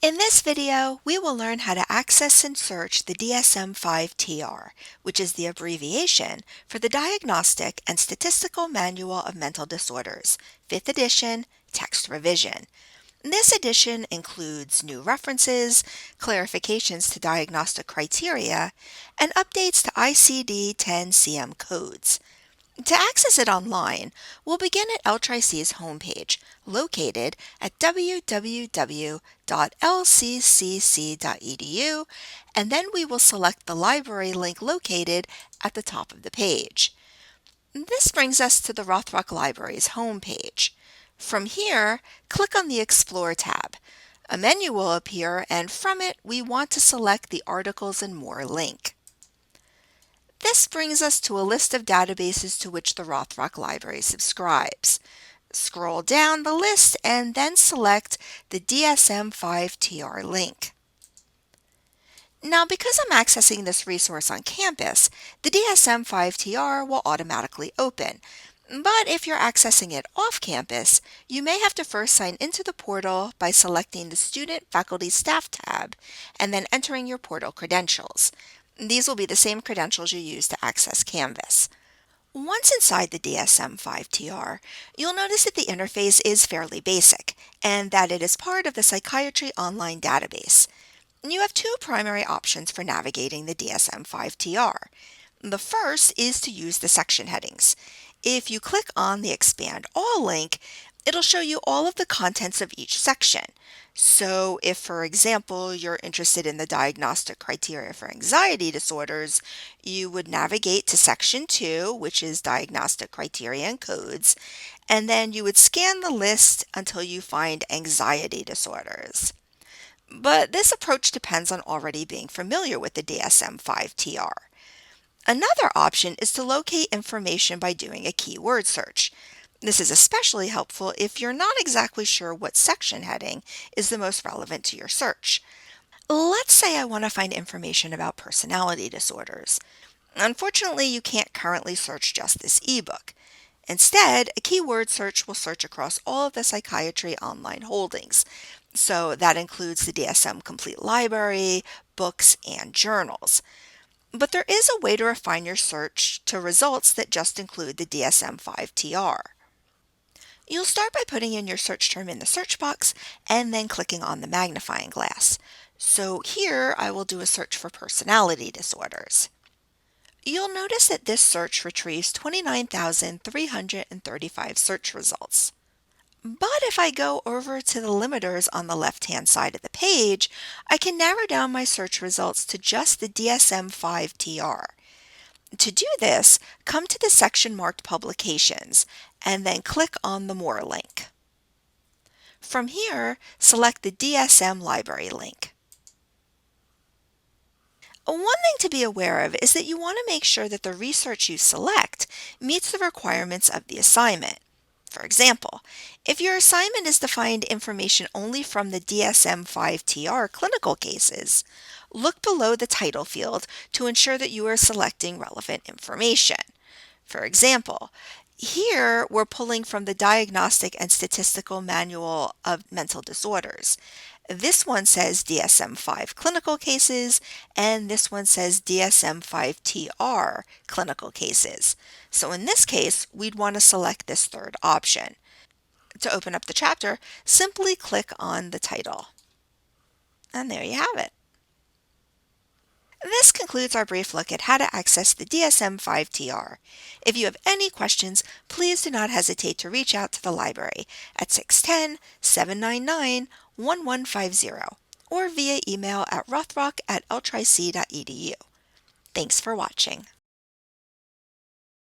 In this video, we will learn how to access and search the DSM-5-TR, which is the abbreviation for the Diagnostic and Statistical Manual of Mental Disorders, 5th edition, text revision. This edition includes new references, clarifications to diagnostic criteria, and updates to ICD-10-CM codes. To access it online, we'll begin at LTRIC's homepage, located at www.lccc.edu, and then we will select the library link located at the top of the page. This brings us to the Rothrock Library's homepage. From here, click on the Explore tab. A menu will appear, and from it, we want to select the Articles and More link. This brings us to a list of databases to which the Rothrock Library subscribes. Scroll down the list and then select the DSM-5-TR link. Now, because I'm accessing this resource on campus, the DSM-5-TR will automatically open. But if you're accessing it off campus, you may have to first sign into the portal by selecting the Student, Faculty, Staff tab and then entering your portal credentials. These will be the same credentials you use to access Canvas. Once inside the DSM-5-TR, you'll notice that the interface is fairly basic and that it is part of the Psychiatry Online database. You have two primary options for navigating the DSM-5-TR. The first is to use the section headings. If you click on the Expand All link, it'll show you all of the contents of each section. So if, for example, you're interested in the diagnostic criteria for anxiety disorders, you would navigate to Section 2, which is Diagnostic Criteria and Codes, and then you would scan the list until you find anxiety disorders. But this approach depends on already being familiar with the DSM-5-TR. Another option is to locate information by doing a keyword search. This is especially helpful if you're not exactly sure what section heading is the most relevant to your search. Let's say I want to find information about personality disorders. Unfortunately, you can't currently search just this ebook. Instead, a keyword search will search across all of the Psychiatry Online holdings. So that includes the DSM Complete Library, books, and journals. But there is a way to refine your search to results that just include the DSM-5-TR. You'll start by putting in your search term in the search box and then clicking on the magnifying glass. So here I will do a search for personality disorders. You'll notice that this search retrieves 29,335 search results. But if I go over to the limiters on the left-hand side of the page, I can narrow down my search results to just the DSM-5-TR. To do this, come to the section marked Publications and then click on the More link. From here, select the DSM Library link. One thing to be aware of is that you want to make sure that the research you select meets the requirements of the assignment. For example, if your assignment is to find information only from the DSM-5-TR clinical cases, look below the title field to ensure that you are selecting relevant information. For example, here we're pulling from the Diagnostic and Statistical Manual of Mental Disorders. This one says DSM-5 clinical cases, and this one says DSM-5-TR clinical cases. So in this case, we'd want to select this third option. To open up the chapter, simply click on the title. And there you have it. This concludes our brief look at how to access the DSM-5-TR. If you have any questions, please do not hesitate to reach out to the library at 610-799-1150 or via email at rothrock@ltric.edu. Thanks for watching.